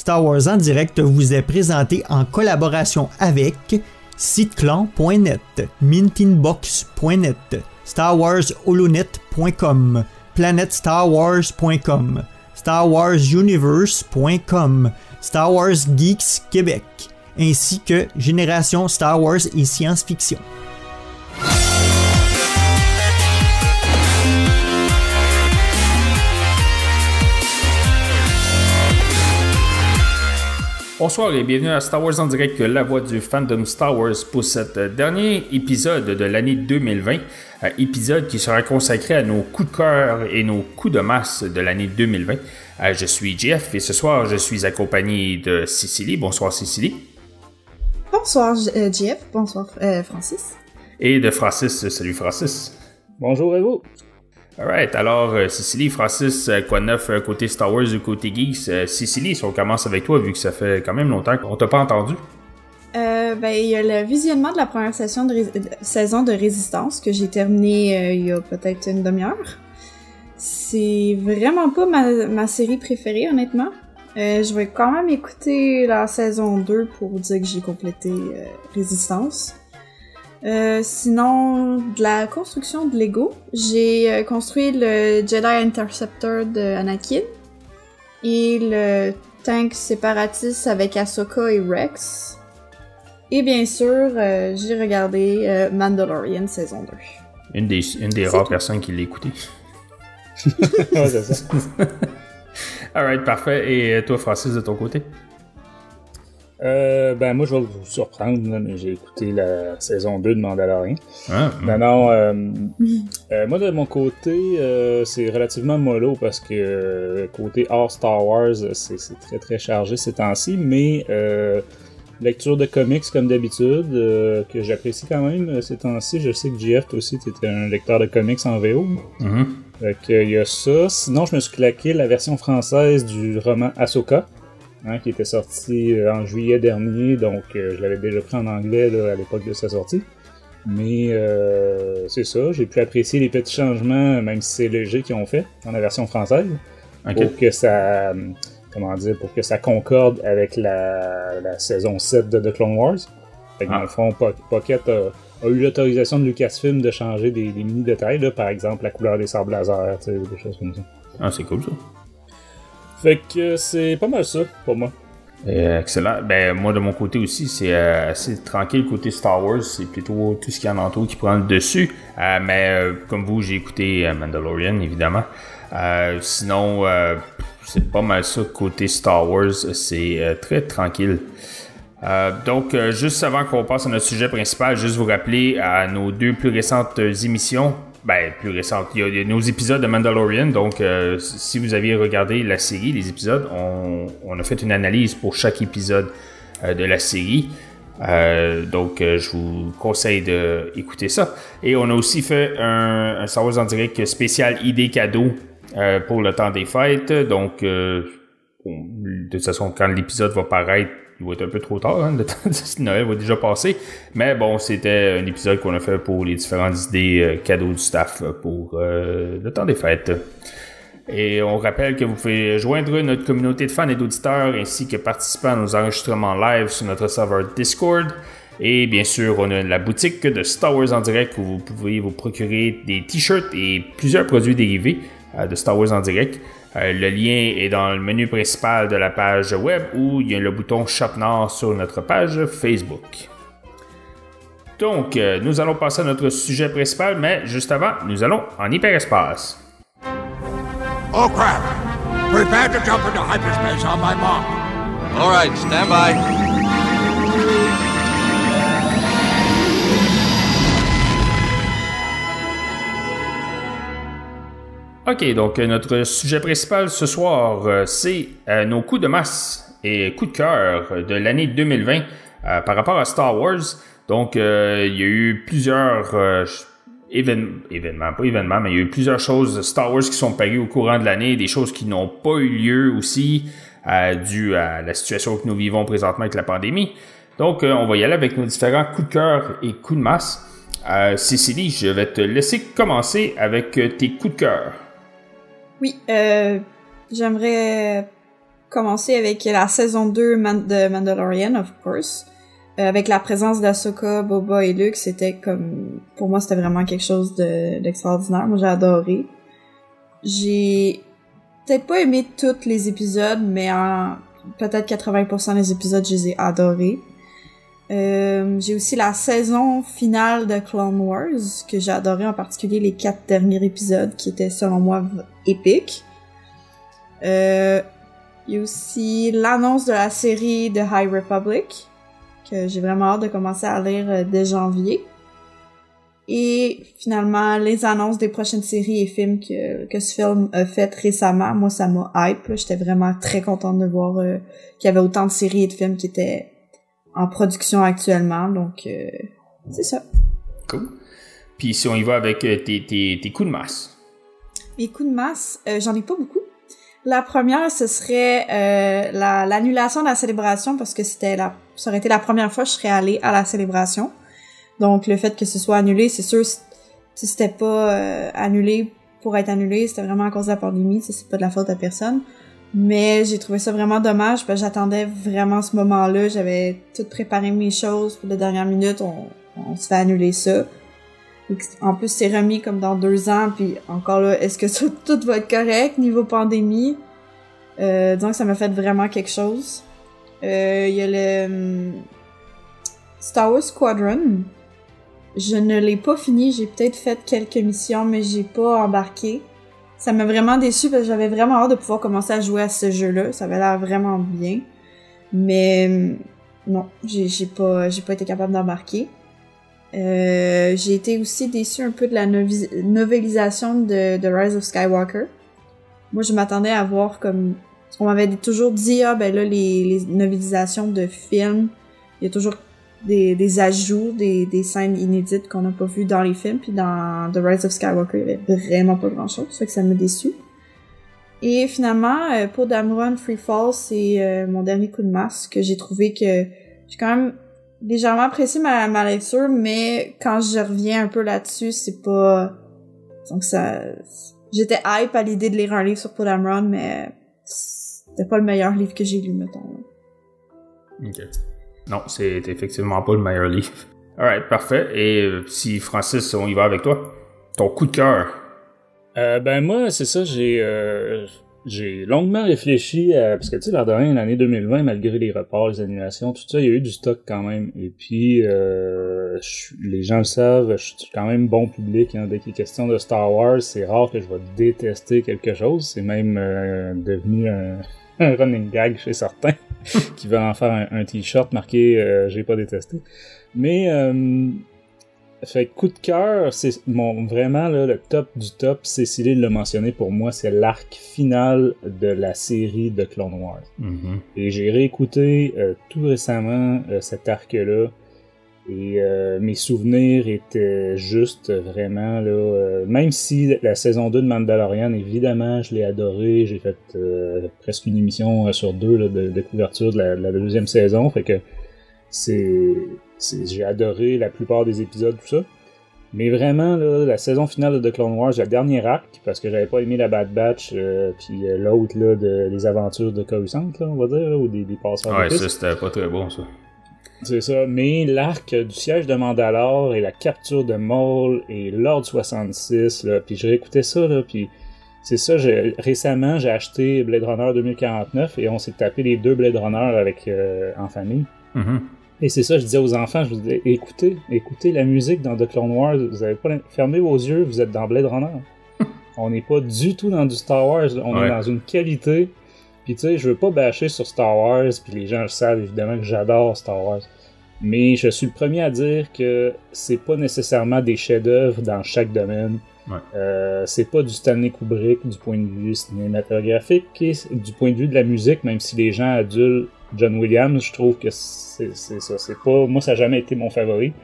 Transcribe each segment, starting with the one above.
Star Wars en direct vous est présenté en collaboration avec siteclan.net, mintinbox.net, starwarsholonet.com, planetstarwars.com, starwarsuniverse.com, Star Wars Geeks Québec, ainsi que Génération Star Wars et Science-Fiction. Bonsoir et bienvenue à Star Wars en direct, la voix du fandom Star Wars pour cet dernier épisode de l'année 2020, épisode qui sera consacré à nos coups de cœur et nos coups de masse de l'année 2020. Je suis Jeff et ce soir je suis accompagné de Cécilie. Bonsoir Cécilie. Bonsoir Jeff, bonsoir Francis. Et de Francis. Salut Francis. Bonjour à vous. Alright, alors Cécilie, Francis, quoi de neuf côté Star Wars ou côté Geeks? Cécilie, si on commence avec toi, vu que ça fait quand même longtemps qu'on t'a pas entendu. Il y a le visionnement de la première saison de Résistance que j'ai terminé il y a peut-être une demi-heure. C'est vraiment pas ma série préférée, honnêtement. Je vais quand même écouter la saison 2 pour dire que j'ai complété Résistance. Sinon, de la construction de Lego, j'ai construit le Jedi Interceptor de Anakin et le tank séparatiste avec Ahsoka et Rex. Et bien sûr, j'ai regardé Mandalorian saison 2. Une des rares personnes qui l'a écouté. Ouais, c'est ça. Alright, parfait. Et toi, Francis, de ton côté? Moi, je vais vous surprendre, là, mais j'ai écouté la saison 2 de Mandalorian. Moi, de mon côté, c'est relativement mollo parce que côté hors Star Wars, c'est très très chargé ces temps-ci, mais lecture de comics comme d'habitude, que j'apprécie quand même ces temps-ci. Je sais que JF, toi aussi, t'étais un lecteur de comics en VO. Mm-hmm. Fait qu'il y a ça. Sinon, je me suis claqué la version française du roman Ahsoka. Qui était sorti en juillet dernier, donc je l'avais déjà pris en anglais là, à l'époque de sa sortie. Mais c'est ça, j'ai pu apprécier les petits changements, même si c'est léger, qu'ils ont fait dans la version française, pour que ça, pour que ça concorde avec la saison 7 de The Clone Wars. Fait que dans le fond, Pocket a eu l'autorisation de Lucasfilm de changer des mini-détails, là, par exemple la couleur des sables laser, des choses comme ça. Ah, c'est cool ça. Fait que c'est pas mal ça pour moi. Excellent. Ben moi de mon côté aussi, c'est assez tranquille côté Star Wars. C'est plutôt tout ce qui est en entour qui prend le dessus. Mais comme vous, j'ai écouté Mandalorian évidemment. Sinon, c'est pas mal ça côté Star Wars. C'est très tranquille. Donc, juste avant qu'on passe à notre sujet principal, juste vous rappeler à nos deux plus récentes émissions. Plus récente. Il y a nos épisodes de Mandalorian, donc si vous aviez regardé la série, les épisodes, on a fait une analyse pour chaque épisode de la série. Donc je vous conseille d'écouter ça. Et on a aussi fait un Star Wars en direct spécial idée cadeau pour le temps des fêtes. Donc de toute façon, quand l'épisode va paraître, il va être un peu trop tard, le temps de Noël va déjà passer. Mais bon, c'était un épisode qu'on a fait pour les différentes idées cadeaux du staff pour le temps des fêtes. Et on rappelle que vous pouvez joindre notre communauté de fans et d'auditeurs ainsi que participer à nos enregistrements live sur notre serveur Discord. Et bien sûr, on a la boutique de Star Wars en direct où vous pouvez vous procurer des t-shirts et plusieurs produits dérivés de Star Wars en direct. Le lien est dans le menu principal de la page web où il y a le bouton Shop Now sur notre page Facebook. Donc, nous allons passer à notre sujet principal, mais juste avant, nous allons en hyperespace. Oh crap! Prepare to jump into hyperspace on my mark. All right, stand by. Ok, donc notre sujet principal ce soir, c'est nos coups de masse et coups de cœur de l'année 2020 par rapport à Star Wars. Donc, il y a eu plusieurs événements, pas événements, mais il y a eu plusieurs choses de Star Wars qui sont parues au courant de l'année, des choses qui n'ont pas eu lieu aussi, dû à la situation que nous vivons présentement avec la pandémie. Donc, on va y aller avec nos différents coups de cœur et coups de masse. Cécilie, je vais te laisser commencer avec tes coups de cœur. Oui, j'aimerais commencé avec la saison 2 de Mandalorian, of course. Avec la présence d'Ahsoka, Boba et Luke, c'était comme... Pour moi, c'était vraiment quelque chose d'extraordinaire. Moi, j'ai adoré. J'ai peut-être pas aimé tous les épisodes, mais peut-être 80% des épisodes, je les ai adorés. J'ai aussi la saison finale de Clone Wars, que j'ai adoré, en particulier les 4 derniers épisodes, qui étaient, selon moi, épiques. Il y a aussi l'annonce de la série The High Republic, que j'ai vraiment hâte de commencer à lire dès janvier. Et finalement, les annonces des prochaines séries et films que ce film a fait récemment. Moi, ça m'a hype. J'étais vraiment très contente de voir qu'il y avait autant de séries et de films qui étaient en production actuellement. Donc, c'est ça. Cool. Puis si on y va avec tes coups de masse. Mes coups de masse, j'en ai pas beaucoup. La première, ce serait l'annulation de la célébration, parce que ça aurait été la première fois que je serais allée à la célébration. Donc, le fait que ce soit annulé, c'est sûr, si c'était pas annulé pour être annulé, c'était vraiment à cause de la pandémie, c'est pas de la faute à personne. Mais j'ai trouvé ça vraiment dommage, parce que j'attendais vraiment ce moment-là, j'avais tout préparé mes choses pour la dernière minute, on se fait annuler ça. En plus, c'est remis comme dans 2 ans, puis encore là, est-ce que ça, tout va être correct niveau pandémie? Donc, ça m'a fait vraiment quelque chose. Il y a le Star Wars Squadron. Je ne l'ai pas fini, j'ai peut-être fait quelques missions, mais j'ai pas embarqué. Ça m'a vraiment déçue parce que j'avais vraiment hâte de pouvoir commencer à jouer à ce jeu-là. Ça avait l'air vraiment bien. Mais non, j'ai pas été capable d'embarquer. J'ai été aussi déçue un peu de la novélisation de Rise of Skywalker. Moi, je m'attendais à voir comme... Parce qu'on m'avait toujours dit, ben là, les novélisations de films, il y a toujours des ajouts, des scènes inédites qu'on n'a pas vues dans les films, puis dans The Rise of Skywalker, il y avait vraiment pas grand-chose, ça fait que ça m'a déçu. Et finalement, pour Dameron Freefall, c'est mon dernier coup de masse, que j'ai trouvé que j'ai quand même légèrement apprécié ma lecture, mais quand je reviens un peu là-dessus, c'est pas... Donc ça... J'étais hype à l'idée de lire un livre sur Poe Dameron, mais c'était pas le meilleur livre que j'ai lu, mettons. Ok. Non, c'est effectivement pas le meilleur livre. Alright, parfait. Et si Francis, on y va avec toi, ton coup de cœur. Ben moi, c'est ça, j'ai longuement réfléchi parce que tu sais, l'an dernier, l'année 2020, malgré les reports, les annulations, tout ça, il y a eu du stock quand même. Et puis, les gens le savent, je suis quand même bon public, hein, dès qu'il est question de Star Wars, c'est rare que je vais détester quelque chose. C'est même devenu un running gag chez certains qui veulent en faire un t-shirt marqué j'ai pas détesté. Mais fait coup de cœur, c'est vraiment là, le top du top, Cécilie l'a mentionné pour moi, c'est l'arc final de la série de Clone Wars. Mm-hmm. Et j'ai réécouté tout récemment cet arc-là. Et mes souvenirs étaient juste vraiment là. Même si la saison 2 de Mandalorian, évidemment, je l'ai adoré. J'ai fait presque une émission sur 2 là, de couverture de la deuxième saison. Fait que j'ai adoré la plupart des épisodes, tout ça. Mais vraiment, là, la saison finale de The Clone Wars, le dernier arc, parce que j'avais pas aimé la Bad Batch, puis l'autre, là, les aventures de Coruscant, là, on va dire, là, ou des passeurs de piste. Ça, c'était pas très bon, ça. C'est ça, mais l'arc du siège de Mandalore et la capture de Maul et l'Ordre 66, là, puis j'ai réécouté ça, là, puis c'est ça, récemment, j'ai acheté Blade Runner 2049 et on s'est tapé les 2 Blade Runner avec en famille. Mm-hmm. Et c'est ça, je disais aux enfants, je vous disais, écoutez la musique dans The Clone Wars, vous avez pas fermez vos yeux, vous êtes dans Blade Runner. On n'est pas du tout dans du Star Wars, on est dans une qualité. Puis tu sais, je veux pas bâcher sur Star Wars, puis les gens le savent évidemment que j'adore Star Wars. Mais je suis le premier à dire que c'est pas nécessairement des chefs-d'œuvre dans chaque domaine. Ouais. C'est pas du Stanley Kubrick du point de vue cinématographique, et du point de vue de la musique, même si les gens adulent John Williams, je trouve que c'est ça. C'est pas, moi, ça n'a jamais été mon favori.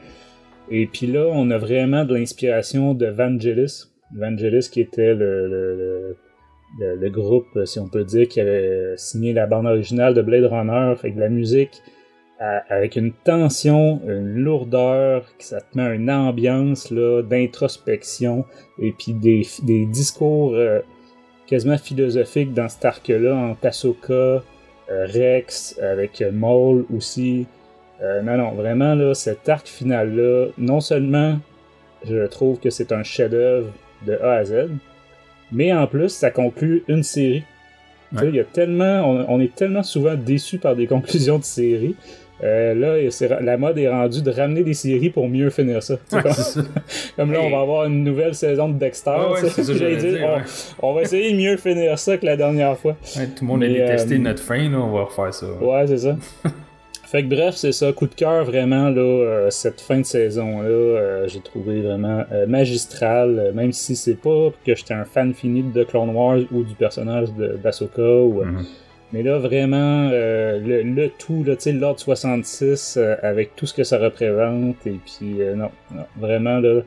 Et puis là, on a vraiment de l'inspiration de Vangelis. Vangelis qui était le groupe, si on peut dire, qui avait signé la bande originale de Blade Runner, fait que de la musique avec une tension, une lourdeur, que ça te met une ambiance là, d'introspection, et puis des discours quasiment philosophiques dans cet arc-là, en Ahsoka, Rex, avec Maul aussi. Non, vraiment, là, cet arc final-là, non seulement je trouve que c'est un chef-d'œuvre de A à Z, mais en plus, ça conclut une série. Ouais. Il y a tellement, on est tellement souvent déçus par des conclusions de séries. Là, la mode est rendue de ramener des séries pour mieux finir ça. Ouais, comme là, on va avoir une nouvelle saison de Dexter. C'est ça, on va essayer de mieux finir ça que la dernière fois. Ouais, tout le monde a détesté notre fin, là, on va refaire ça. Ouais, c'est ça. Fait que bref, c'est ça, coup de cœur vraiment, là, cette fin de saison-là, j'ai trouvé vraiment magistral, même si c'est pas que j'étais un fan fini de Clone Wars ou du personnage d'Ahsoka, mais là, vraiment, le tout, là, tu sais, l'ordre 66, avec tout ce que ça représente, et puis, non, vraiment, là,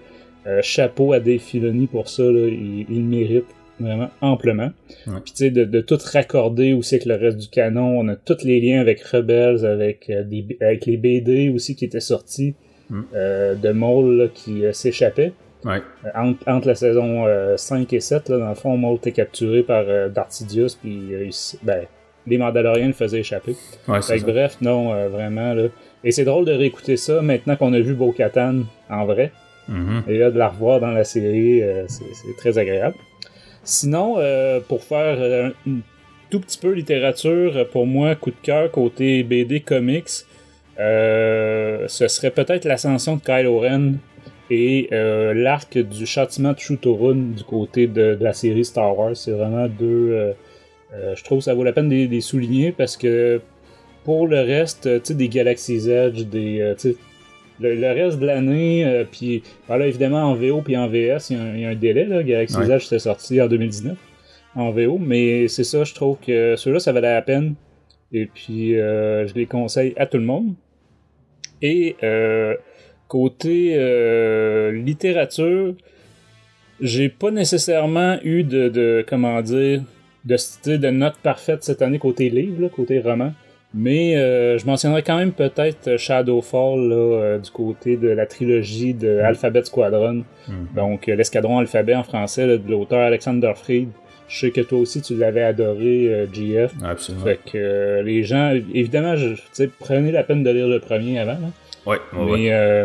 chapeau à Dave Filoni pour ça, là, il mérite vraiment amplement. Ouais. Puis tu sais, de tout raccorder aussi avec le reste du canon, on a tous les liens avec Rebels, avec les BD aussi qui étaient sortis, de Maul là, qui s'échappait. Ouais. Entre la saison 5 et 7, là, dans le fond, Maul était capturé par Darth Sidious, puis les Mandaloriens le faisaient échapper. Ouais, fait que bref, non, vraiment, là. Et c'est drôle de réécouter ça maintenant qu'on a vu Bo-Katan en vrai. Et là, de la revoir dans la série, c'est très agréable. Sinon, pour faire un tout petit peu littérature, pour moi, coup de cœur côté BD Comics, ce serait peut-être l'ascension de Kylo Ren et l'arc du châtiment de Shu-Torun du côté de la série Star Wars. C'est vraiment deux... je trouve que ça vaut la peine de les souligner parce que pour le reste, tu sais, des Galaxy's Edge, des... Le reste de l'année, puis voilà, évidemment en VO puis en VS, il y a un délai, là. Galaxy's Edge c'était sorti en 2019 en VO, mais c'est ça, je trouve que ceux-là, ça valait la peine. Et puis, je les conseille à tout le monde. Et côté littérature, j'ai pas nécessairement eu comment dire, de notes parfaites cette année côté livre, là, côté roman. Mais je mentionnerais quand même peut-être Shadowfall là, du côté de la trilogie de Alphabet Squadron. Donc l'escadron Alphabet en français là, de l'auteur Alexander Freed. Je sais que toi aussi tu l'avais adoré, JF. Absolument. Fait que les gens, évidemment, prenez la peine de lire le premier avant. Là. Ouais.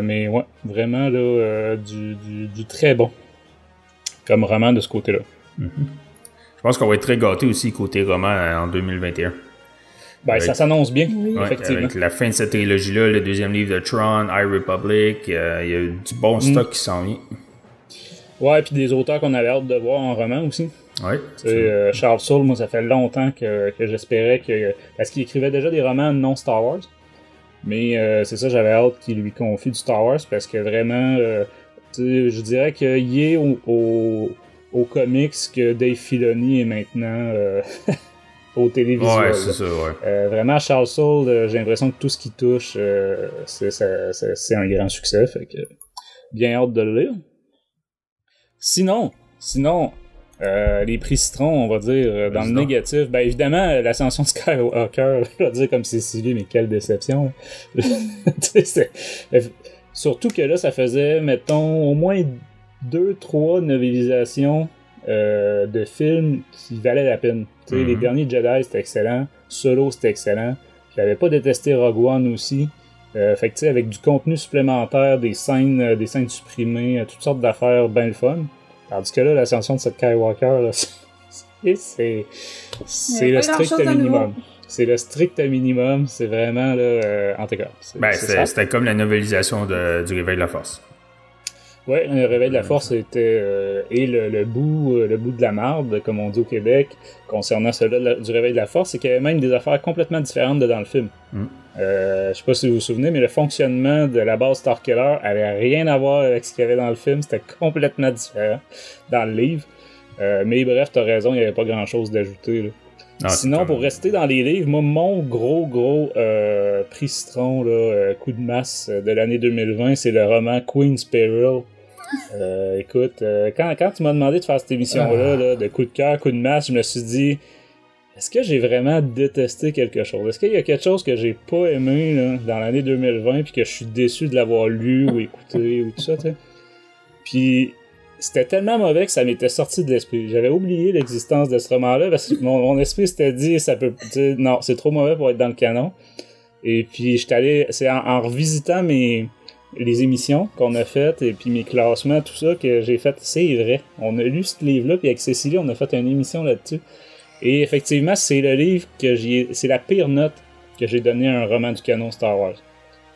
Mais ouais, vraiment là, du très bon comme roman de ce côté-là. Je pense qu'on va être très gâtés aussi côté roman en 2021. Ben, ça s'annonce bien, effectivement. Avec la fin de cette trilogie-là, le deuxième livre de Tron, High Republic, il y a du bon stock qui s'en vient. Ouais, puis des auteurs qu'on avait hâte de voir en roman aussi. Ouais. Charles Soule, moi, ça fait longtemps que j'espérais que... Parce qu'il écrivait déjà des romans non Star Wars. Mais c'est ça, j'avais hâte qu'il lui confie du Star Wars parce que vraiment, je dirais qu'il est au comics que Dave Filoni est maintenant... au télévisuel. Ouais, c'est ça, ouais. Vraiment, Charles Soule, j'ai l'impression que tout ce qu'il touche, c'est un grand succès, fait que bien hâte de le lire. Sinon, les prix citron, on va dire, dans le négatif, ben évidemment, l'ascension de Skywalker, je vais dire comme c'est Sylvie, mais quelle déception. Surtout que là, ça faisait, mettons, au moins 2-3 novelisations de films qui valaient la peine. Les derniers Jedi, c'était excellent. Solo, c'était excellent. J'avais pas détesté Rogue One aussi. Fait que tu sais, avec du contenu supplémentaire, des scènes supprimées, toutes sortes d'affaires bien le fun. Tandis que là, l'ascension de cette Skywalker, là, c'est le strict minimum. C'est le strict minimum. C'est vraiment, là, en tout cas. C'était comme la novelisation du Réveil de la Force. Ouais, le Réveil de la Force était et le bout de la marde, comme on dit au Québec, concernant celui-là du Réveil de la Force, c'est qu'il y avait même des affaires complètement différentes dans le film. Je sais pas si vous vous souvenez, mais le fonctionnement de la base Starkiller avait rien à voir avec ce qu'il y avait dans le film, c'était complètement différent dans le livre. Mais bref, t'as raison, il n'y avait pas grand-chose d'ajouter, là. Ah, sinon, pour rester dans les livres, moi, mon gros prix citron, là, coup de masse de l'année 2020, c'est le roman Queen's Peril. Écoute, quand tu m'as demandé de faire cette émission-là, là, de coup de cœur, coup de masse, je me suis dit, est-ce que j'ai vraiment détesté quelque chose? Est-ce qu'il y a quelque chose que j'ai pas aimé là, dans l'année 2020 puis que je suis déçu de l'avoir lu ou écouté ou tout ça, tu sais? Puis, c'était tellement mauvais que ça m'était sorti de l'esprit. J'avais oublié l'existence de ce roman-là parce que mon esprit s'était dit, non, c'est trop mauvais pour être dans le canon. Et puis, j'étais allé, c'est en revisitant les émissions qu'on a faites et puis mes classements, tout ça, que j'ai fait, c'est vrai. On a lu ce livre-là, puis avec Cécilie, on a fait une émission là-dessus. Et effectivement, c'est le livre c'est la pire note que j'ai donnée à un roman du canon Star Wars.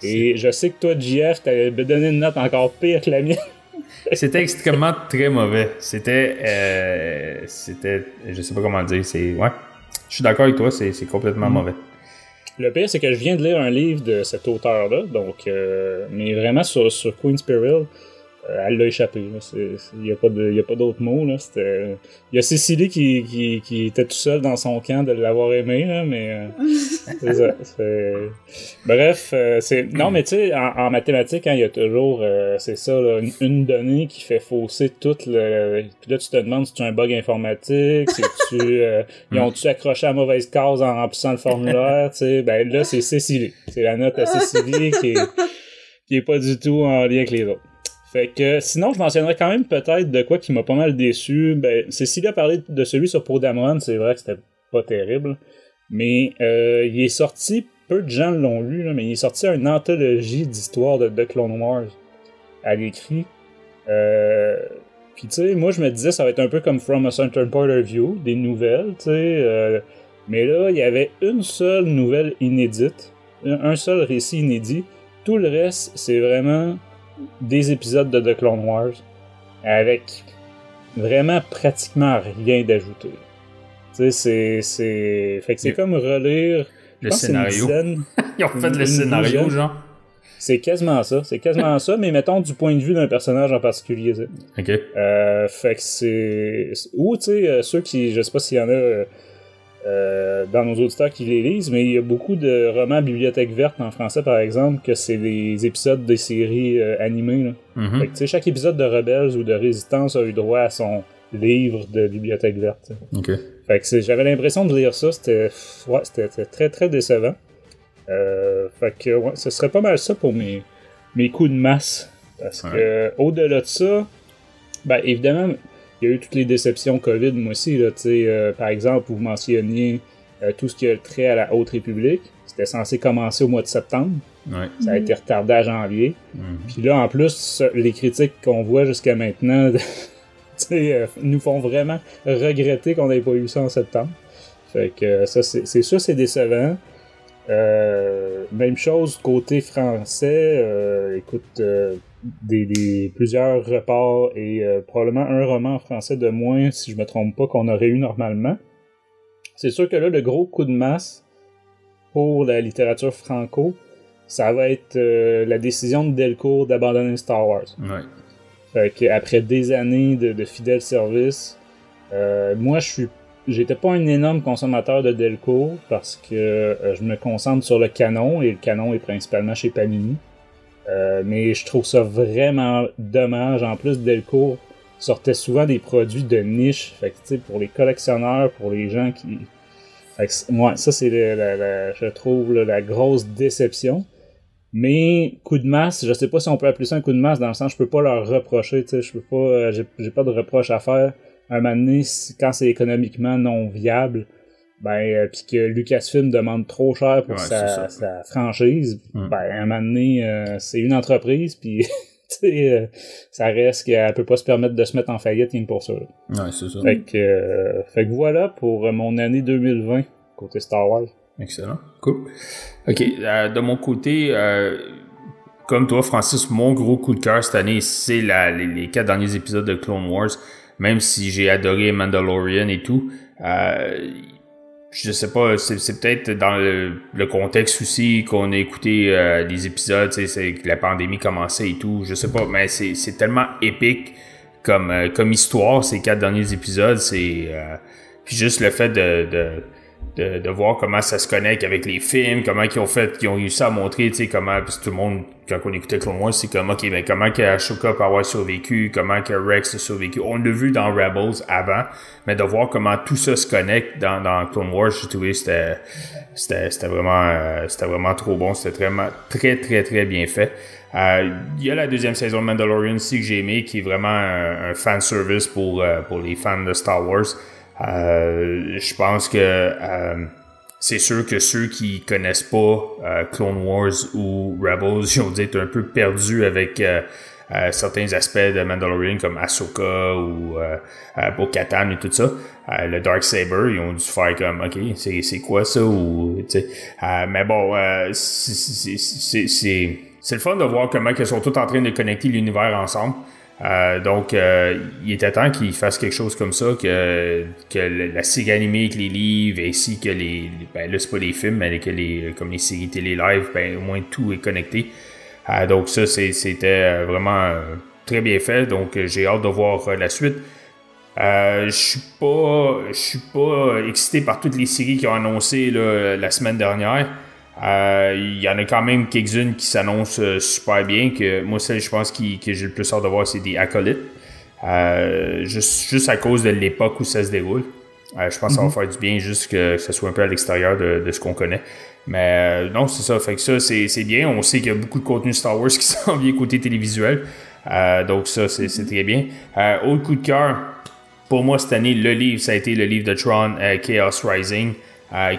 Et je sais que toi, JF, t'avais donné une note encore pire que la mienne. C'était extrêmement très mauvais. C'était, je sais pas comment dire, ouais. Je suis d'accord avec toi, c'est complètement mauvais. Le pire, c'est que je viens de lire un livre de cet auteur-là, donc, mais vraiment sur Queen's Peril, elle l'a échappé. Il n'y a pas d'autre mot. Là. Il y a Cécilie qui était tout seul dans son camp de l'avoir aimé, là, mais c'est ça. Bref, non, mais tu sais, en mathématiques, hein, il y a toujours, c'est ça, là, une donnée qui fait fausser toute le. Puis là, tu te demandes si c'est un bug informatique, ils ont-tu accroché à la mauvaise case en remplissant le formulaire, tu sais. Ben là, c'est Cécilie. C'est la note à Cécilie qui est pas du tout en lien avec les autres. Fait que, sinon, je mentionnerais quand même peut-être de quoi qui m'a pas mal déçu. Ben, Cécilie a parlé de celui sur Poe Dameron, c'est vrai que c'était pas terrible. Mais, il est sorti, peu de gens l'ont lu, là, mais il est sorti une anthologie d'histoires de Clone Wars à l'écrit. Puis, tu sais, moi, je me disais, ça va être un peu comme From a Certain Point of View, des nouvelles, tu sais. Mais là, il y avait une seule nouvelle inédite, un seul récit inédit. Tout le reste, c'est vraiment des épisodes de The Clone Wars avec vraiment pratiquement rien d'ajouté. Tu sais, fait que c'est comme relire le scénario. Ils ont fait le scénario, genre. C'est quasiment ça, mais mettons du point de vue d'un personnage en particulier. T'sais. Ok. Fait que c'est. Ou, tu sais, ceux qui. Je sais pas s'il y en a. Dans nos auditeurs qui les lisent, mais il y a beaucoup de romans Bibliothèque verte en français, par exemple, que c'est des épisodes des séries animées. Là. Mm-hmm. Fait que, tu sais, chaque épisode de Rebels ou de Résistance a eu droit à son livre de Bibliothèque verte. Okay. Fait que j'avais l'impression de lire ça, c'était très très décevant. Fait que ouais, ce serait pas mal ça pour mes coups de masse. Parce que au-delà de ça, ben évidemment, il y a eu toutes les déceptions COVID, moi aussi. Là, par exemple, vous mentionniez tout ce qui a trait à la Haute République. C'était censé commencer au mois de septembre. Ouais. Ça a été retardé à janvier. Puis là, en plus, les critiques qu'on voit jusqu'à maintenant nous font vraiment regretter qu'on n'ait pas eu ça en septembre. Fait que ça, c'est sûr, c'est décevant. Même chose côté français. Écoute... plusieurs reports et probablement un roman en français de moins, si je me trompe pas, qu'on aurait eu normalement. C'est sûr que là, le gros coup de masse pour la littérature franco, ça va être la décision de Delcourt d'abandonner Star Wars. Ouais. Fait qu'après des années de fidèle service, moi, j'étais pas un énorme consommateur de Delcourt parce que je me concentre sur le canon, et le canon est principalement chez Panini. Mais je trouve ça vraiment dommage. En plus, Delcourt sortait souvent des produits de niche. Fait que, tu sais, pour les collectionneurs, pour les gens qui... Fait que, ouais, ça, c'est je trouve la grosse déception. Mais coup de masse, je sais pas si on peut appeler ça un coup de masse, dans le sens je peux pas leur reprocher, tu sais, je peux pas... j'ai pas de reproche à faire. Un moment donné, quand c'est économiquement non viable, ben, pis que Lucasfilm demande trop cher pour sa franchise, ben, à un moment donné, c'est une entreprise, pis ça reste qu'elle peut pas se permettre de se mettre en faillite rien pour ça. Ouais, c'est ça. Fait que voilà pour mon année 2020, côté Star Wars. Excellent. Cool. OK. De mon côté, comme toi, Francis, mon gros coup de cœur cette année, c'est les 4 derniers épisodes de Clone Wars. Même si j'ai adoré Mandalorian et tout, je sais pas, c'est peut-être dans le contexte aussi qu'on a écouté les épisodes, c'est que la pandémie commençait et tout, je sais pas, mais c'est tellement épique comme histoire, ces 4 derniers épisodes, puis juste le fait de voir comment ça se connecte avec les films, comment ils ont réussi à montrer, tu sais, comment, parce que tout le monde, quand on écoutait Clone Wars, c'est comme, ok, ben, comment que Ahsoka peut avoir survécu, comment que Rex a survécu. On l'a vu dans Rebels avant, mais de voir comment tout ça se connecte dans Clone Wars, j'ai trouvé c'était vraiment trop bon, c'était vraiment très, très, très bien fait. Il y a la deuxième saison de Mandalorian aussi que j'ai aimé, qui est vraiment un fan service pour les fans de Star Wars. Je pense que c'est sûr que ceux qui connaissent pas Clone Wars ou Rebels, ils ont dû être un peu perdus avec certains aspects de Mandalorian comme Ahsoka ou Bo-Katan et tout ça. Le Darksaber, ils ont dû faire comme ok, c'est quoi ça ou tu sais. Mais bon, c'est le fun de voir comment ils sont tous en train de connecter l'univers ensemble. Donc, il était temps qu'ils fassent quelque chose comme ça, que la série animée avec les livres, ainsi que ben là, c'est pas les films, mais comme les séries télé live, ben au moins tout est connecté. Donc ça, c'était vraiment très bien fait. Donc, j'ai hâte de voir la suite. Je suis pas excité par toutes les séries qui ont annoncé là, la semaine dernière. Il y en a quand même quelques-unes qui s'annoncent super bien. Que moi, celle je pense que j'ai le plus hâte de voir, c'est des Acolytes. Juste à cause de l'époque où ça se déroule. Je pense que ça va faire du bien juste que ça soit un peu à l'extérieur de ce qu'on connaît. Mais non, c'est ça. Fait que ça, c'est bien. On sait qu'il y a beaucoup de contenu Star Wars qui s'en vient côté télévisuel. Donc ça, c'est très bien. Autre coup de cœur, pour moi cette année, le livre, ça a été le livre de Tron, Chaos Rising.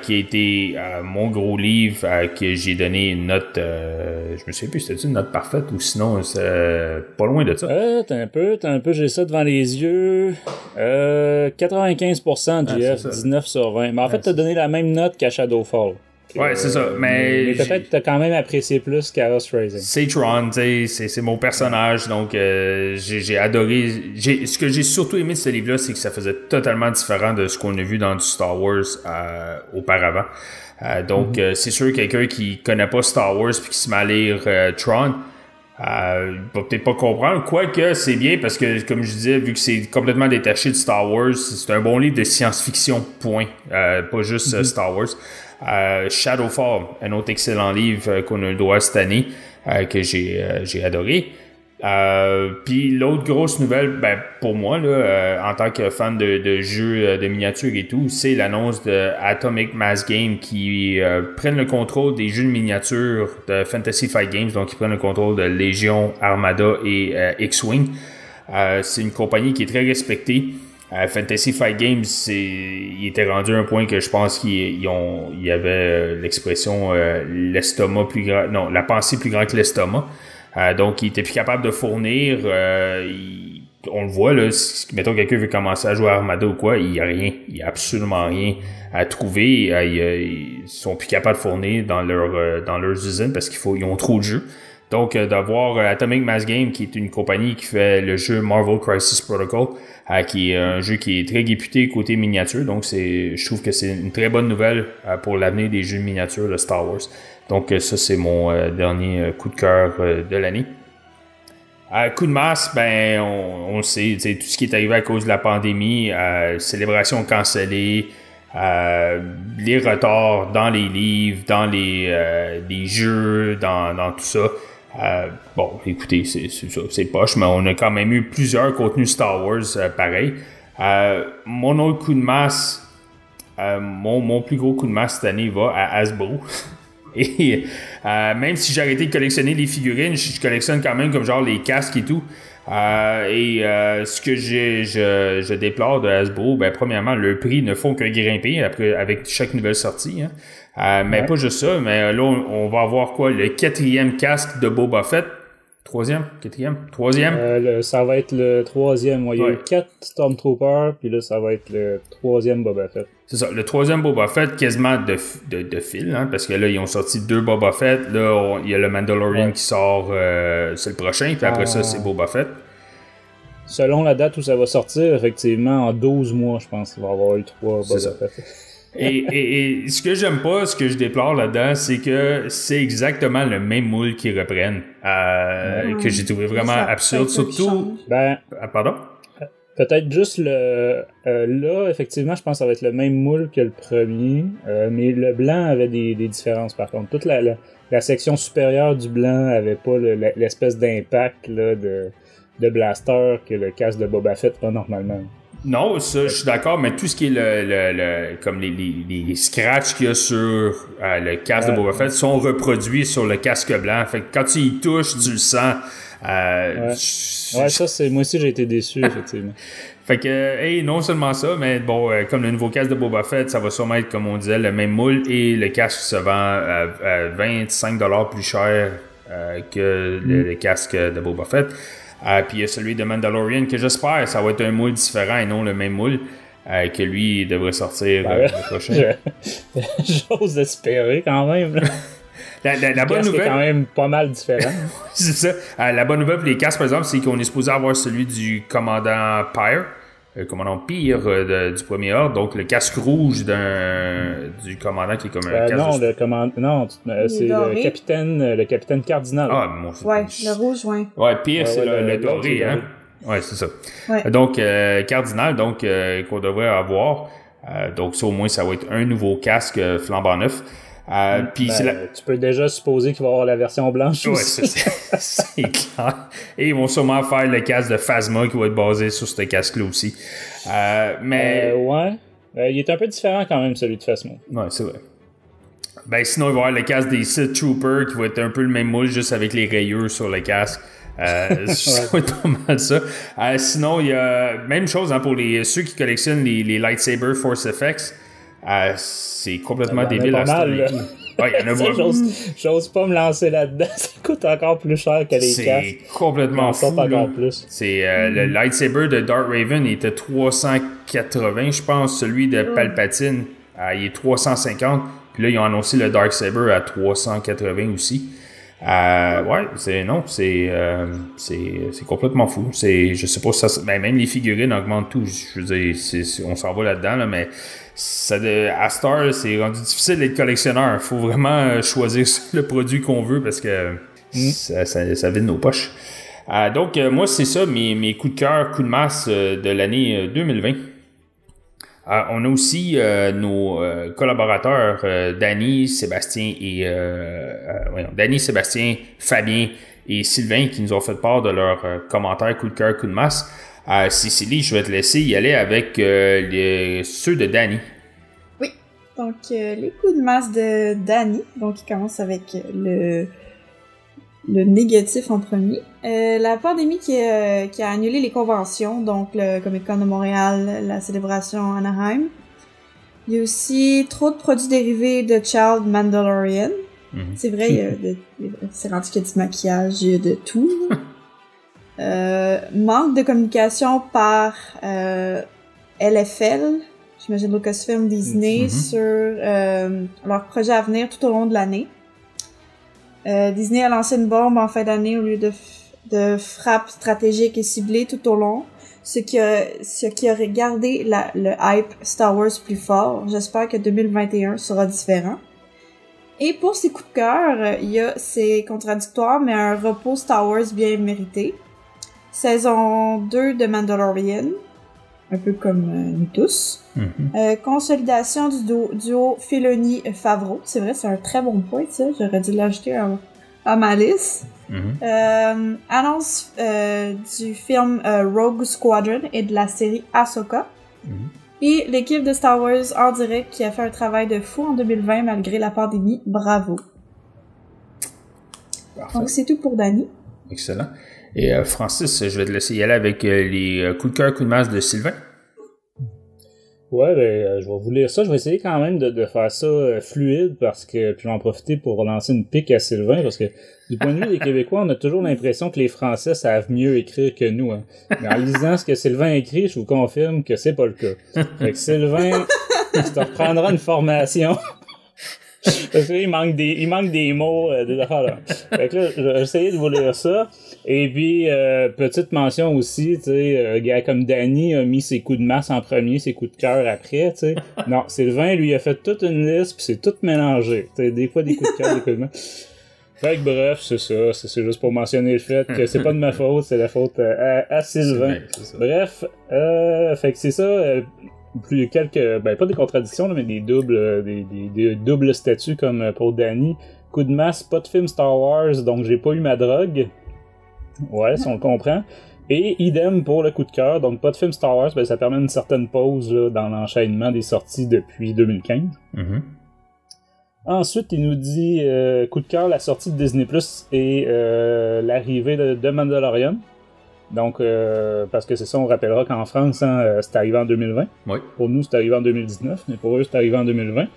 Qui a été mon gros livre que j'ai donné une note, je me souviens plus, c'était une note parfaite ou sinon c'est pas loin de ça. T'as un peu, j'ai ça devant les yeux. 95% GF, 19 sur 20. Mais en fait, t'as donné la même note qu'à Shadowfall. Ouais, c'est ça. Mais peut-être que t'as quand même apprécié plus Chaos Rising. C'est Tron, c'est mon personnage, donc j'ai adoré. Ce que j'ai surtout aimé de ce livre-là, c'est que ça faisait totalement différent de ce qu'on a vu dans du Star Wars auparavant. Donc, c'est sûr, quelqu'un qui connaît pas Star Wars puis qui se met à lire Tron, va peut-être pas comprendre. Quoique, c'est bien parce que, comme je disais, vu que c'est complètement détaché de Star Wars, c'est un bon livre de science-fiction, point. Pas juste Star Wars. Shadowfall, un autre excellent livre qu'on a le droit cette année, que j'ai adoré. Puis l'autre grosse nouvelle, ben pour moi là, en tant que fan de jeux de miniatures et tout, c'est l'annonce de Atomic Mass Games qui prennent le contrôle des jeux de miniatures de Fantasy Flight Games, donc ils prennent le contrôle de Légion, Armada et X-Wing. C'est une compagnie qui est très respectée. Fantasy Flight Games, il était rendu à un point que je pense qu'il y avait l'expression l'estomac plus grand, non, la pensée plus grande que l'estomac. Donc, il était plus capable de fournir. On le voit là, mettons quelqu'un veut commencer à jouer à Armada ou quoi, il y a absolument rien à trouver. Ils sont plus capables de fournir dans leurs usines parce ils ont trop de jeux. Donc, d'avoir Atomic Mass Games, qui est une compagnie qui fait le jeu Marvel Crisis Protocol, qui est un jeu qui est très réputé côté miniature. Donc, je trouve que c'est une très bonne nouvelle pour l'avenir des jeux de miniature de Star Wars. Donc, ça, c'est mon dernier coup de cœur de l'année. Coup de masse, ben, on le sait, tout ce qui est arrivé à cause de la pandémie, célébrations cancellées, les retards dans les livres, dans les jeux, dans tout ça. Bon, écoutez, c'est poche, mais on a quand même eu plusieurs contenus Star Wars pareil. Mon autre coup de masse, mon plus gros coup de masse cette année va à Hasbro. Et même si j'ai arrêté de collectionner les figurines, je collectionne quand même comme genre les casques et tout. Ce que je déplore de Hasbro, ben premièrement, le prix ne font que grimper avec chaque nouvelle sortie. Hein. Mais pas juste ça, mais là, on va avoir quoi? Le 4e casque de Boba Fett. 3e? 4e? 3e? Ça va être le 3e. Il y a eu 4 Stormtroopers, puis là, ça va être le 3e Boba Fett. C'est ça, le 3e Boba Fett, quasiment de fil, hein, parce que là, ils ont sorti 2 Boba Fett. Là, il y a le Mandalorian qui sort, c'est le prochain, puis après ça, c'est Boba Fett. Selon la date où ça va sortir, effectivement, en 12 mois, je pense qu'il va y avoir eu 3 Boba Fett. Et ce que j'aime pas, ce que je déplore là-dedans, c'est que c'est exactement le même moule qu'ils reprennent, que j'ai trouvé vraiment absurde, surtout... pardon? Peut-être juste là, effectivement, je pense que ça va être le même moule que le premier, mais le blanc avait des différences par contre. Toute la section supérieure du blanc avait pas l'espèce d'impact là, de blaster que le casque de Boba Fett a normalement. Non, ça, je suis d'accord, mais tout ce qui est comme les scratchs qu'il y a sur le casque de Boba Fett sont reproduits sur le casque blanc. Fait que quand tu y touches, tu le sens. Ouais, ça, c'est moi aussi, j'ai été déçu, effectivement. Fait que, non seulement ça, mais bon, comme le nouveau casque de Boba Fett, ça va sûrement être, comme on disait, le même moule et le casque se vend à 25$ plus cher que le casque de Boba Fett. Puis il y a celui de Mandalorian que j'espère ça va être un moule différent et non le même moule que lui il devrait sortir le prochain. J'ose espérer quand même. La bonne nouvelle est quand même pas mal différent. C'est ça. La bonne nouvelle pour les casques, par exemple, c'est qu'on est supposé avoir celui du commandant Pyre. Commandant Pire du premier ordre, donc le casque rouge du commandant qui est comme un casque. Non, c'est le capitaine Cardinal. Ah, moi aussi. Ouais, le rouge, ouais. Ouais, Pire, c'est le doré, hein. Ouais, c'est ça. Ouais. Donc, Cardinal, donc, qu'on devrait avoir. Donc, ça, au moins, ça va être un nouveau casque flambant neuf. Tu peux déjà supposer qu'il va y avoir la version blanche aussi. C'est clair. Et ils vont sûrement faire le casque de Phasma qui va être basé sur ce casque-là aussi. Il est un peu différent quand même, celui de Phasma. Ouais, c'est vrai. Sinon, il va y avoir le casque des Sith Troopers qui va être un peu le même moule, juste avec les rayures sur le casque. Ça va être pas mal ça. Sinon, il y a même chose pour ceux qui collectionnent les lightsaber Force Effects. C'est complètement débile à ce il y en a beaucoup. J'ose pas me lancer là-dedans. Ça coûte encore plus cher que les casques. C'est complètement fou. Encore plus. C'est le lightsaber de Darth Raven était 380, je pense. Celui de Palpatine, il est 350. Puis là, ils ont annoncé le Darksaber à 380 aussi. C'est complètement fou. Je sais pas si ça, même les figurines augmentent tout. Je veux dire, on s'en va là-dedans, là, mais à Star, c'est rendu difficile d'être collectionneur. Faut vraiment choisir le produit qu'on veut parce que ça vide nos poches. Donc, moi, c'est ça, mes coups de cœur, coups de masse de l'année 2020. On a aussi nos collaborateurs Danny, Sébastien et Danny, Sébastien, Fabien et Sylvain qui nous ont fait part de leurs commentaires coup de cœur, coup de masse. Cécilie, je vais te laisser y aller avec ceux de Danny. Oui, donc les coups de masse de Danny, donc il commence avec le négatif en premier. La pandémie qui a annulé les conventions, donc le Comic-Con de Montréal, la célébration Anaheim. Il y a aussi trop de produits dérivés de Child Mandalorian. Mm-hmm. C'est vrai, c'est rendu qu'il y a du maquillage, il y a de tout. Manque de communication par LFL, j'imagine Lucasfilm Disney, sur leur projet à venir tout au long de l'année. Disney a lancé une bombe en fin d'année au lieu de frappe stratégique et ciblée tout au long, ce qui aurait gardé le hype Star Wars plus fort. J'espère que 2021 sera différent. Et pour ces coups de cœur, c'est contradictoire, mais un repos Star Wars bien mérité. Saison 2 de Mandalorian, un peu comme nous tous. Mm-hmm. Consolidation du duo Filoni-Favreau. C'est vrai, c'est un très bon point, ça. J'aurais dû l'ajouter à ma liste. Mm-hmm. Annonce du film Rogue Squadron et de la série Ahsoka. Mm-hmm. Et l'équipe de Star Wars en direct qui a fait un travail de fou en 2020 malgré la pandémie. Bravo. Parfait. Donc, c'est tout pour Danny. Excellent. Et Francis, je vais te laisser y aller avec les coups de cœur, coups de masse de Sylvain. Ouais, je vais vous lire ça. Je vais essayer quand même de faire ça fluide parce que puis je vais en profiter pour lancer une pique à Sylvain parce que du point de vue des Québécois, on a toujours l'impression que les Français savent mieux écrire que nous. Hein. Mais en lisant ce que Sylvain écrit, je vous confirme que c'est pas le cas. Fait que Sylvain, tu te reprendras une formation. Parce qu'il manque des mots, des affaires là. Fait que là, je vais essayer de vous lire ça. Et puis, petite mention aussi, tu sais, gars comme Danny a mis ses coups de masse en premier, ses coups de cœur après, tu sais. Non, Sylvain, lui, a fait toute une liste, puis c'est tout mélangé. Tu sais, des fois des coups de cœur, des coups de masse. Fait que bref, c'est ça. C'est juste pour mentionner le fait que c'est pas de ma faute, c'est la faute à Sylvain. Bref, fait que c'est ça. Plus quelques, pas des contradictions, là, mais des doubles statuts comme pour Danny. Coup de masse, pas de film Star Wars, donc j'ai pas eu ma drogue. Ouais, si on le comprend. Et idem pour le coup de cœur, donc pas de film Star Wars, ben ça permet une certaine pause là, dans l'enchaînement des sorties depuis 2015. Mm-hmm. Ensuite, il nous dit coup de cœur, la sortie de Disney Plus et l'arrivée de Mandalorian. Donc, parce que c'est ça, on rappellera qu'en France, c'est arrivé en 2020. Oui. Pour nous, c'est arrivé en 2019, mais pour eux, c'est arrivé en 2020. Mm-hmm.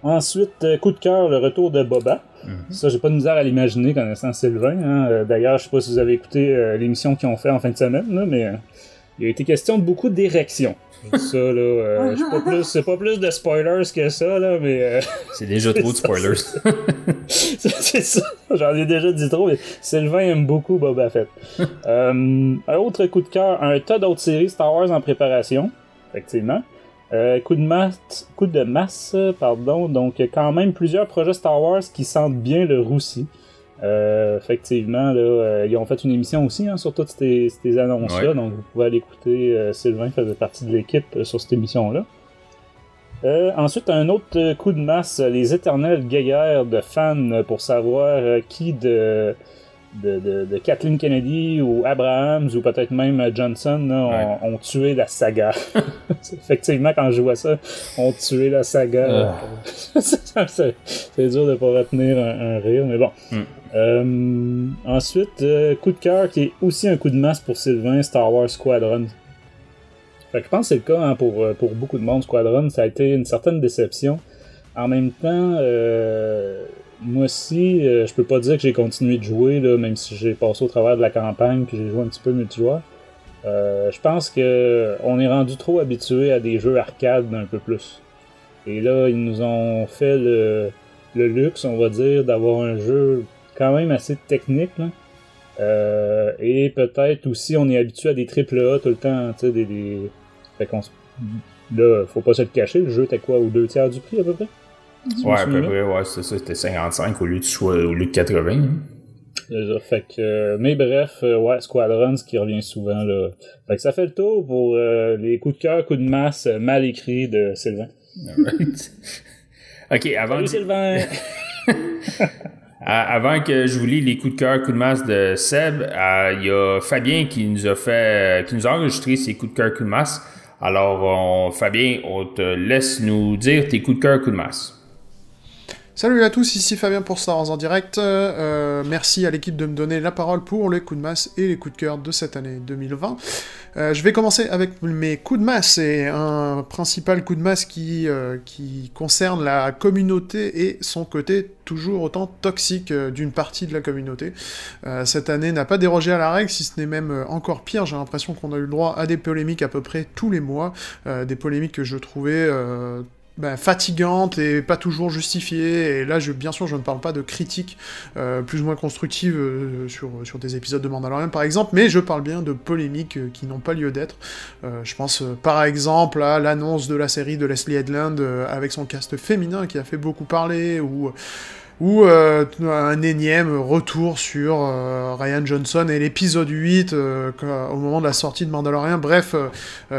Ensuite, coup de cœur, le retour de Boba. Mm-hmm. Ça, j'ai pas de misère à l'imaginer connaissant Sylvain. Hein. D'ailleurs, je sais pas si vous avez écouté l'émission qu'ils ont fait en fin de semaine, là, mais il a été question de beaucoup d'érections. Ça, là, c'est pas plus de spoilers que ça, là, mais... c'est déjà trop de spoilers. c'est ça, j'en ai déjà dit trop, mais Sylvain aime beaucoup Boba Fett. Un autre coup de cœur, un tas d'autres séries Star Wars en préparation, effectivement. Coup de masse, donc quand même plusieurs projets Star Wars qui sentent bien le roussi. Effectivement, là, ils ont fait une émission aussi sur toutes ces annonces-là, donc vous pouvez aller écouter. Sylvain faisait partie de l'équipe sur cette émission-là. Ensuite, un autre coup de masse, les éternelles guerrières de fans pour savoir qui de Kathleen Kennedy ou Abrahams ou peut-être même Johnson là, ont tué la saga. Effectivement, quand je vois ça, ont tué la saga. C'est dur de pas retenir un rire, mais bon. Ensuite, coup de cœur qui est aussi un coup de masse pour Sylvain, Star Wars Squadron. Fait que je pense que c'est le cas pour beaucoup de monde. Squadron, ça a été une certaine déception. En même temps, moi aussi, je peux pas dire que j'ai continué de jouer, là, même si j'ai passé au travers de la campagne puis j'ai joué un petit peu multijoueur. Je pense que on est rendu trop habitué à des jeux arcade un peu plus. Et là, ils nous ont fait le luxe, on va dire, d'avoir un jeu quand même assez technique, là. Et peut-être aussi, on est habitué à des AAA tout le temps, tu sais, Fait qu'on là, faut pas se le cacher, le jeu était quoi, aux 2/3 du prix à peu près? Ouais, à peu près, ouais, c'est ça, c'était 55 au lieu de 80. Hein. Fait que, mais bref, ouais, Squadrons qui revient souvent, là. Fait que ça fait le tour pour les coups de cœur, coups de masse mal écrits de Sylvain. Alright. Ok, avant... Salut Sylvain! Avant que je vous lis les coups de cœur, coups de masse de Seb, il y a Fabien qui nous a enregistré ses coups de cœur, coups de masse. Alors, Fabien, on te laisse nous dire tes coups de cœur, coups de masse. Salut à tous, ici Fabien pour Star Wars en direct. Merci à l'équipe de me donner la parole pour les coups de masse et les coups de cœur de cette année 2020. Je vais commencer avec mes coups de masse et un principal coup de masse qui concerne la communauté et son côté toujours autant toxique d'une partie de la communauté. Cette année n'a pas dérogé à la règle, si ce n'est même encore pire. J'ai l'impression qu'on a eu le droit à des polémiques à peu près tous les mois, des polémiques que je trouvais fatigante et pas toujours justifiée, et là bien sûr je ne parle pas de critiques plus ou moins constructives sur des épisodes de Mandalorian par exemple, mais je parle bien de polémiques qui n'ont pas lieu d'être. Je pense par exemple à l'annonce de la série de Leslie Headland avec son cast féminin qui a fait beaucoup parler, ou un énième retour sur Rian Johnson et l'épisode 8 au moment de la sortie de Mandalorian. Bref,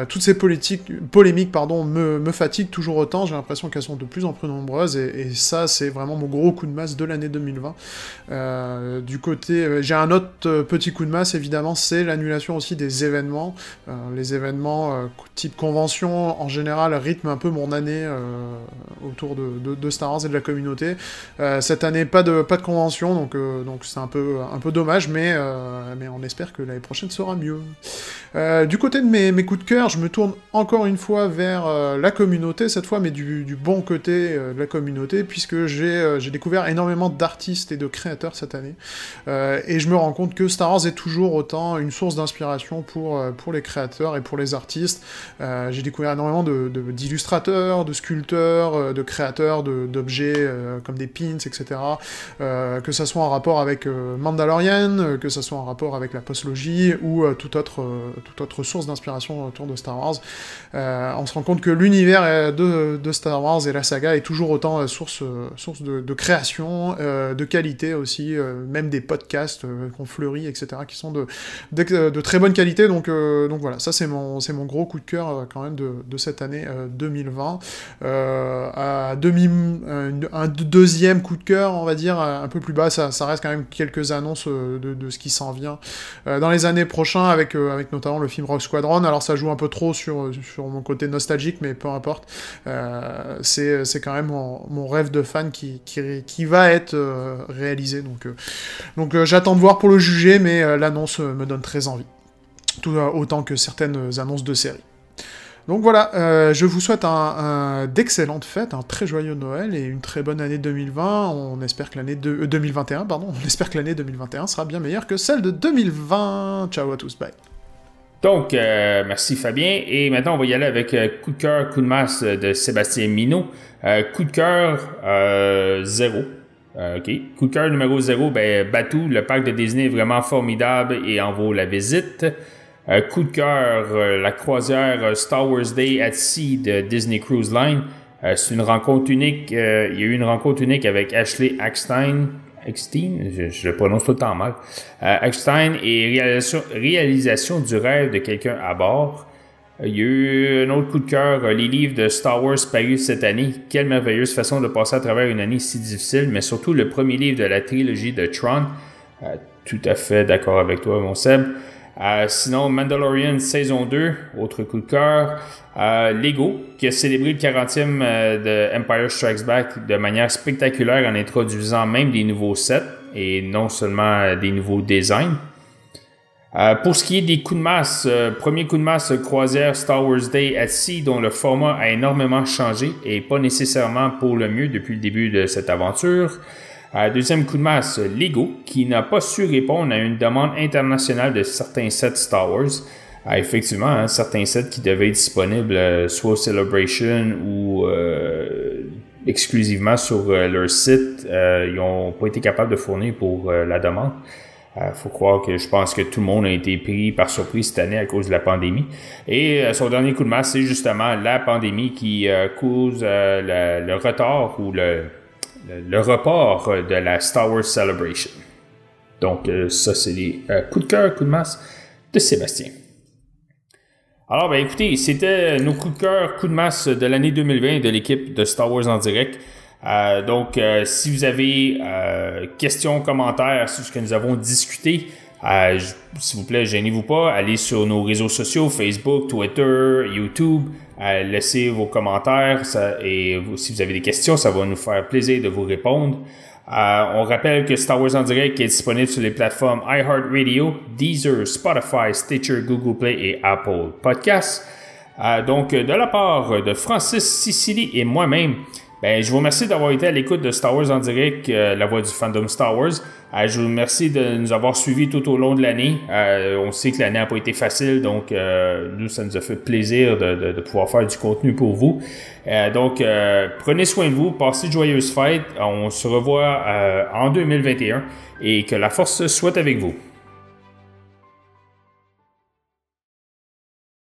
toutes ces polémiques me fatiguent toujours autant. J'ai l'impression qu'elles sont de plus en plus nombreuses, et ça, c'est vraiment mon gros coup de masse de l'année 2020. Du côté... j'ai un autre petit coup de masse, évidemment, c'est l'annulation aussi des événements. Les événements type convention, en général, rythment un peu mon année autour de Star Wars et de la communauté. Cette année, pas de convention, donc c'est un peu dommage, mais on espère que l'année prochaine sera mieux. Du côté de mes coups de cœur, je me tourne encore une fois vers la communauté, cette fois, mais du bon côté de la communauté, puisque j'ai découvert énormément d'artistes et de créateurs cette année, et je me rends compte que Star Wars est toujours autant une source d'inspiration pour les créateurs et pour les artistes. J'ai découvert énormément d'illustrateurs, de sculpteurs, de créateurs d'objets comme des pins, etc. Que ça soit en rapport avec Mandalorian, que ça soit en rapport avec la postlogie ou toute autre source d'inspiration autour de Star Wars. On se rend compte que l'univers de Star Wars et la saga est toujours autant source de création, de qualité aussi, même des podcasts qu'on fleurit, etc., qui sont de très bonne qualité. Donc voilà, ça c'est mon gros coup de cœur quand même de cette année 2020. Un deuxième coup de cœur, on va dire, un peu plus bas. Ça reste quand même quelques annonces de ce qui s'en vient dans les années prochaines, avec notamment le film Rogue Squadron. Alors ça joue un peu trop sur mon côté nostalgique, mais peu importe. C'est quand même mon rêve de fan qui va être réalisé. Donc j'attends de voir pour le juger, mais l'annonce me donne très envie. Tout autant que certaines annonces de séries. Donc voilà, je vous souhaite d'excellentes fêtes, un très joyeux Noël et une très bonne année 2020. On espère que l'année 2021, pardon. On espère que l'année 2021 sera bien meilleure que celle de 2020. Ciao à tous, bye. Donc, merci Fabien. Et maintenant, on va y aller avec coup de cœur, coup de masse de Sébastien Minot. Coup de cœur 0. OK. Coup de cœur numéro 0, Batuu, le parc de Disney est vraiment formidable et en vaut la visite. Coup de cœur, la croisière Star Wars Day at Sea de Disney Cruise Line. C'est une rencontre unique. Il y a eu une rencontre unique avec Ashley Eckstein, je le prononce tout le temps mal. Eckstein et réalisation du rêve de quelqu'un à bord. Il y a eu un autre coup de cœur, les livres de Star Wars parus cette année. Quelle merveilleuse façon de passer à travers une année si difficile, mais surtout le premier livre de la trilogie de Tron. Tout à fait d'accord avec toi, mon Seb. Sinon, Mandalorian saison 2, autre coup de cœur. Lego, qui a célébré le 40e de Empire Strikes Back de manière spectaculaire en introduisant même des nouveaux sets et non seulement des nouveaux designs. Pour ce qui est des coups de masse, premier coup de masse croisière Star Wars Day at Sea, dont le format a énormément changé et pas nécessairement pour le mieux depuis le début de cette aventure. Deuxième coup de masse, Lego, qui n'a pas su répondre à une demande internationale de certains sets Star Wars. Effectivement, certains sets qui devaient être disponibles soit au Celebration ou exclusivement sur leur site, ils n'ont pas été capables de fournir pour la demande. Faut croire que je pense que tout le monde a été pris par surprise cette année à cause de la pandémie. Et son dernier coup de masse, c'est justement la pandémie qui cause le retard ou le report de la Star Wars Celebration. Donc, ça, c'est les coups de cœur, coups de masse de Sébastien. Alors, écoutez, c'était nos coups de cœur, coups de masse de l'année 2020 de l'équipe de Star Wars en direct. Donc, si vous avez questions, commentaires sur ce que nous avons discuté, s'il vous plaît, gênez-vous pas, allez sur nos réseaux sociaux, Facebook, Twitter, YouTube, laissez vos commentaires et si vous avez des questions, ça va nous faire plaisir de vous répondre. On rappelle que Star Wars en direct est disponible sur les plateformes iHeartRadio, Deezer, Spotify, Stitcher, Google Play et Apple Podcasts. Donc, de la part de Francis Sicily et moi-même, je vous remercie d'avoir été à l'écoute de Star Wars en direct, la voix du fandom Star Wars. Je vous remercie de nous avoir suivis tout au long de l'année. On sait que l'année n'a pas été facile, donc nous, ça nous a fait plaisir de pouvoir faire du contenu pour vous. Donc, prenez soin de vous, passez de joyeuses fêtes. On se revoit en 2021 et que la force soit avec vous.